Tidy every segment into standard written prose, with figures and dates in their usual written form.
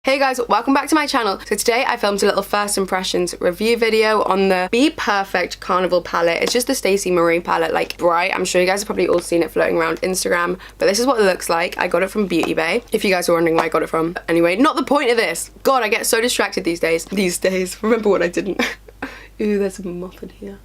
Hey guys, welcome back to my channel. So today I filmed a little first impressions review video on the Be Perfect Carnival palette. It's just the Stacey Marie palette, like bright. I'm sure you guys have probably all seen it floating around Instagram, but this is what it looks like. I got it from Beauty Bay, if you guys are wondering where I got it from. Anyway, not the point of this. God, I get so distracted these days. Remember when I didn't? Ooh, there's a moth in here.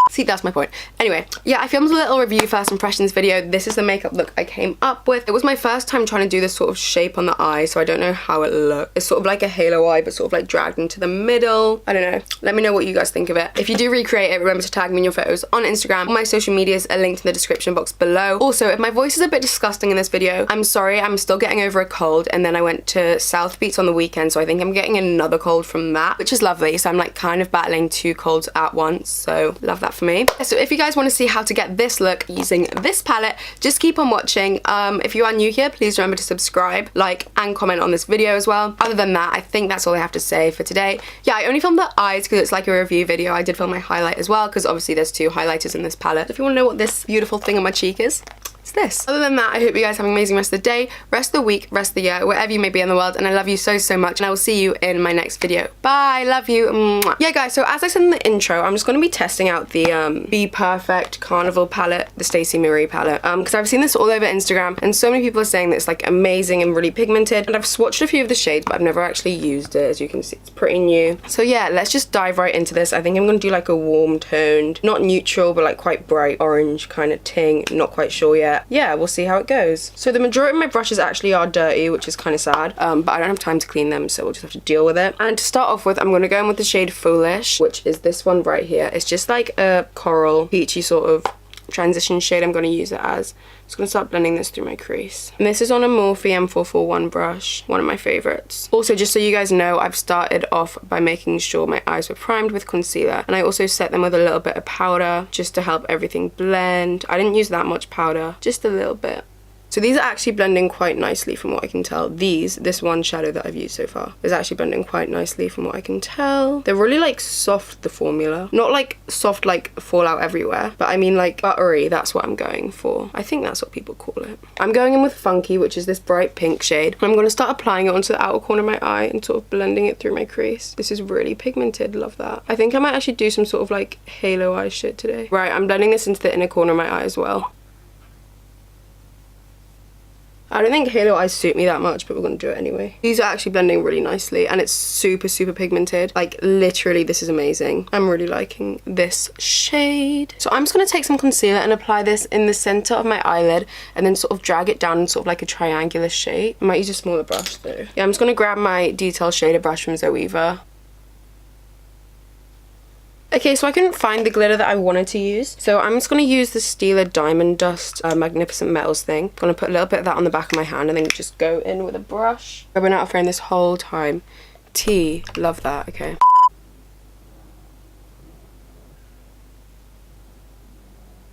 See, that's my point. Anyway, yeah, I filmed a little review first impressions video. This is the makeup look I came up with. It was my first time trying to do this sort of shape on the eye, so I don't know how it looks. It's sort of like a halo eye, but sort of like dragged into the middle. I don't know. Let me know what you guys think of it. If you do recreate it, remember to tag me in your photos on Instagram. All my social medias are linked in the description box below. Also, if my voice is a bit disgusting in this video, I'm sorry. I'm still getting over a cold, and then I went to South Beach on the weekend, so I think I'm getting another cold from that, which is lovely. So I'm like kind of battling two colds at once, so love that for me. So if you guys want to see how to get this look using this palette, just keep on watching. If you are new here, please remember to subscribe, like, and comment on this video as well. Other than that, I think that's all I have to say for today. Yeah, I only filmed the eyes because it's like a review video. I did film my highlight as well because obviously there's two highlighters in this palette. If you want to know what this beautiful thing on my cheek is, it's this. Other than that, I hope you guys have an amazing rest of the day, rest of the week, rest of the year, wherever you may be in the world, and I love you so much, and I will see you in my next video. Bye, love you. Mwah. Yeah guys, so as I said in the intro, I'm just going to be testing out the Be Perfect Carnival palette, the Stacey Marie palette, because I've seen this all over Instagram, and so many people are saying that it's like amazing and really pigmented, and I've swatched a few of the shades, but I've never actually used it. As you can see, it's pretty new. So yeah, let's just dive right into this. I think I'm going to do like a warm toned, not neutral, but like quite bright orange kind of ting, not quite sure yet. Yeah, we'll see how it goes. So the majority of my brushes actually are dirty, which is kind of sad, but I don't have time to clean them, so we'll just have to deal with it. And to start off with, I'm going to go in with the shade Foolish, which is this one right here. It's just like a coral, peachy sort of transition shade I'm going to use it as. I'm just going to start blending this through my crease. And this is on a Morphe M441 brush, one of my favorites. Also, just so you guys know, I've started off by making sure my eyes were primed with concealer, and I also set them with a little bit of powder just to help everything blend. I didn't use that much powder, just a little bit. So these are actually blending quite nicely from what I can tell. This one shadow that I've used so far is actually blending quite nicely from what I can tell. They're really like soft, the formula. Not like soft like fallout everywhere, but I mean like buttery, that's what I'm going for. I think that's what people call it. I'm going in with Funky, which is this bright pink shade. I'm going to start applying it onto the outer corner of my eye and sort of blending it through my crease. This is really pigmented, love that. I think I might actually do some sort of like halo eye shit today. Right, I'm blending this into the inner corner of my eye as well. I don't think halo eyes suit me that much, but we're going to do it anyway. These are actually blending really nicely, and it's super pigmented. Like, literally, this is amazing. I'm really liking this shade. So I'm just going to take some concealer and apply this in the center of my eyelid, and then sort of drag it down in sort of like a triangular shape. I might use a smaller brush, though. Yeah, I'm just going to grab my detail shader brush from Zoeva. Okay, so I couldn't find the glitter that I wanted to use, so I'm just going to use the Stila Diamond Dust Magnificent Metals thing. I'm going to put a little bit of that on the back of my hand and then just go in with a brush. I've been out of frame this whole time. Tea, love that, okay.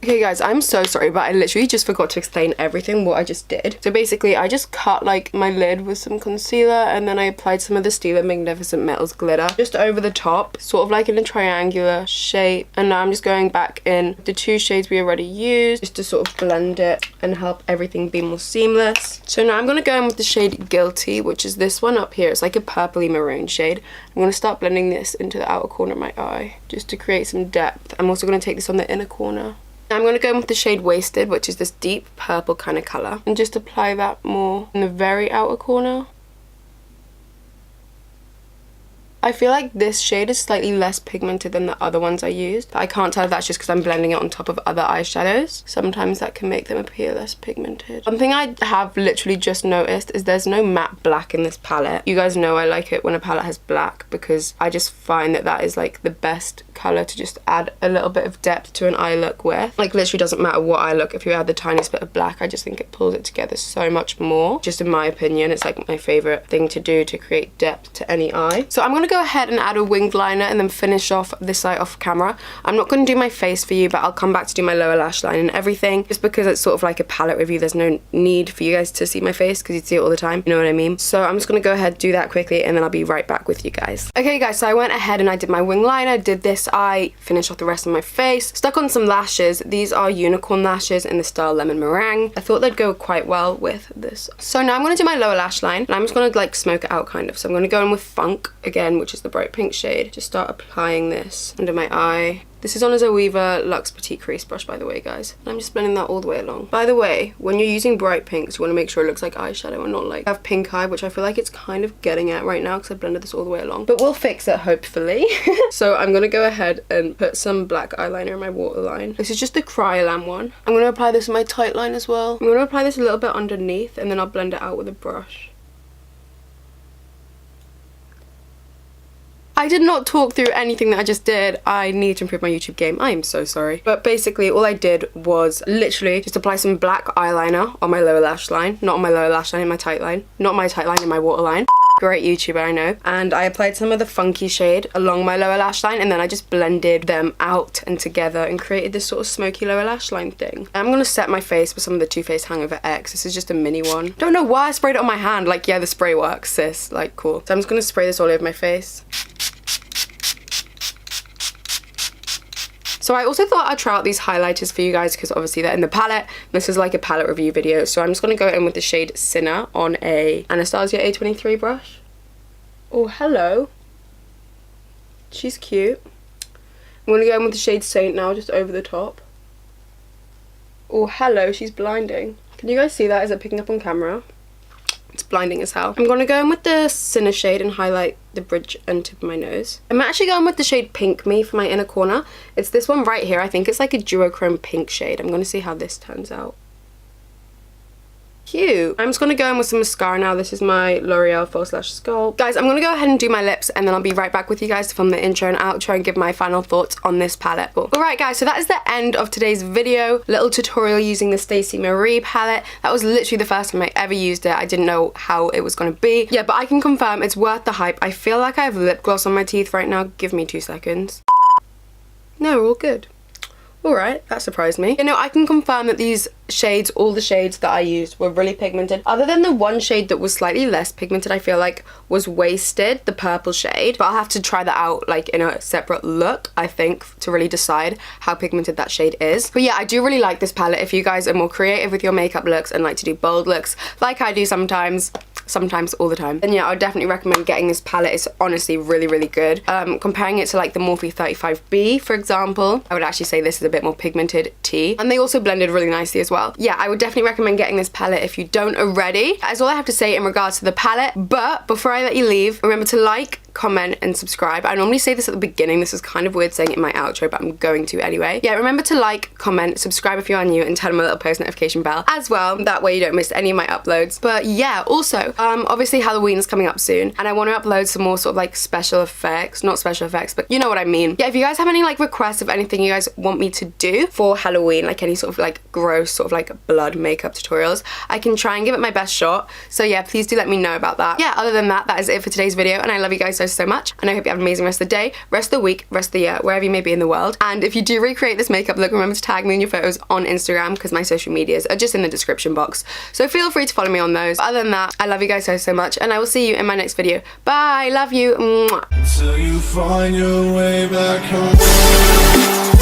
Okay guys, I'm so sorry, but I literally just forgot to explain everything what I just did. So basically, I just cut like my lid with some concealer, and then I applied some of the Stila Magnificent Metals glitter just over the top, sort of like in a triangular shape. And now I'm just going back in the two shades we already used, just to sort of blend it and help everything be more seamless. So now I'm going to go in with the shade Guilty, which is this one up here. It's like a purpley maroon shade. I'm going to start blending this into the outer corner of my eye, just to create some depth. I'm also going to take this on the inner corner. I'm going to go in with the shade Wasted, which is this deep purple kind of colour, and just apply that more in the very outer corner. I feel like this shade is slightly less pigmented than the other ones I used. But I can't tell if that's just because I'm blending it on top of other eyeshadows. Sometimes that can make them appear less pigmented. One thing I have literally just noticed is there's no matte black in this palette. You guys know I like it when a palette has black, because I just find that that is like the best colour to just add a little bit of depth to an eye look with. Like, literally doesn't matter what eye look, if you add the tiniest bit of black, I just think it pulls it together so much more. Just in my opinion, it's like my favourite thing to do to create depth to any eye. So I'm going to go ahead and add a winged liner and then finish off this side off camera. I'm not going to do my face for you, but I'll come back to do my lower lash line and everything, just because it's sort of like a palette review. There's no need for you guys to see my face because you see it all the time, you know what I mean? So I'm just going to go ahead, do that quickly, and then I'll be right back with you guys. Okay guys, so I went ahead and I did my wing liner, did this I finish off the rest of my face. Stuck on some lashes. These are unicorn lashes in the style Lemon Meringue. I thought they'd go quite well with this. So now I'm going to do my lower lash line, and I'm just going to like smoke it out kind of. So I'm going to go in with Funk again, which is the bright pink shade. Just start applying this under my eye. This is on a Zoeva Luxe Petite Crease brush, by the way, guys. And I'm just blending that all the way along. By the way, when you're using bright pinks, you want to make sure it looks like eyeshadow and not like I have pink eye, which I feel like it's kind of getting at right now because I blended this all the way along. But we'll fix it, hopefully. So I'm going to go ahead and put some black eyeliner in my waterline. This is just the Kryolan one. I'm going to apply this in my tight line as well. I'm going to apply this a little bit underneath, and then I'll blend it out with a brush. I did not talk through anything that I just did. I need to improve my YouTube game. I am so sorry. But basically all I did was literally just apply some black eyeliner on my lower lash line. Not on my lower lash line, in my tight line. Not my tight line, in my waterline. Great YouTuber, I know. And I applied some of the funky shade along my lower lash line, and then I just blended them out and together and created this sort of smoky lower lash line thing. I'm gonna set my face with some of the Too Faced Hangover X. This is just a mini one. Don't know why I sprayed it on my hand. Like, yeah, the spray works, sis. Like, cool. So I'm just gonna spray this all over my face. So I also thought I'd try out these highlighters for you guys because obviously they're in the palette. This is like a palette review video. So I'm just going to go in with the shade Sinner on a Anastasia A23 brush. Oh, hello. She's cute. I'm going to go in with the shade Saint now, just over the top. Oh, hello. She's blinding. Can you guys see that? Is it picking up on camera? It's blinding as hell. I'm going to go in with the Sinner shade and highlight the bridge and tip of my nose. I'm actually going with the shade Pink Me for my inner corner. It's this one right here. I think it's like a duochrome pink shade. I'm going to see how this turns out. Cute. I'm just going to go in with some mascara now. This is my L'Oreal False Lash Sculpt. Guys, I'm going to go ahead and do my lips, and then I'll be right back with you guys to film the intro and outro and give my final thoughts on this palette. Alright guys, so that is the end of today's video. Little tutorial using the Stacey Marie palette. That was literally the first time I ever used it. I didn't know how it was going to be. Yeah, but I can confirm it's worth the hype. I feel like I have lip gloss on my teeth right now. Give me 2 seconds. No, we're all good. Alright, that surprised me. You know, I can confirm that these shades, all the shades that I used were really pigmented. Other than the one shade that was slightly less pigmented, I feel like was wasted, the purple shade. But I'll have to try that out like in a separate look, I think, to really decide how pigmented that shade is. But yeah, I do really like this palette. If you guys are more creative with your makeup looks and like to do bold looks, like I do sometimes all the time, then yeah, I would definitely recommend getting this palette. It's honestly really, really good. Comparing it to like the Morphe 35B, for example, I would actually say this is a bit more pigmented tea, and they also blended really nicely as well. Yeah, I would definitely recommend getting this palette if you don't already. That's all I have to say in regards to the palette. But before I let you leave, remember to like, comment, and subscribe. I normally say this at the beginning. This is kind of weird saying it in my outro, but I'm going to anyway. Yeah, remember to like, comment, subscribe if you are new, and turn on my little post notification bell as well. That way you don't miss any of my uploads. But yeah, also, obviously Halloween is coming up soon, and I want to upload some more sort of like special effects, not special effects, but you know what I mean. Yeah, if you guys have any like requests of anything you guys want me to do for Halloween, like any sort of like gross sort of like blood makeup tutorials, I can try and give it my best shot. So yeah, please do let me know about that. Yeah, other than that, that is it for today's video, and I love you guys so much, and I hope you have an amazing rest of the day, rest of the week, rest of the year, wherever you may be in the world. And if you do recreate this makeup look, remember to tag me in your photos on Instagram, because my social medias are just in the description box, so feel free to follow me on those. Other than that, I love you guys so much, and I will see you in my next video. Bye, love you. Mwah. Until you find your way back home.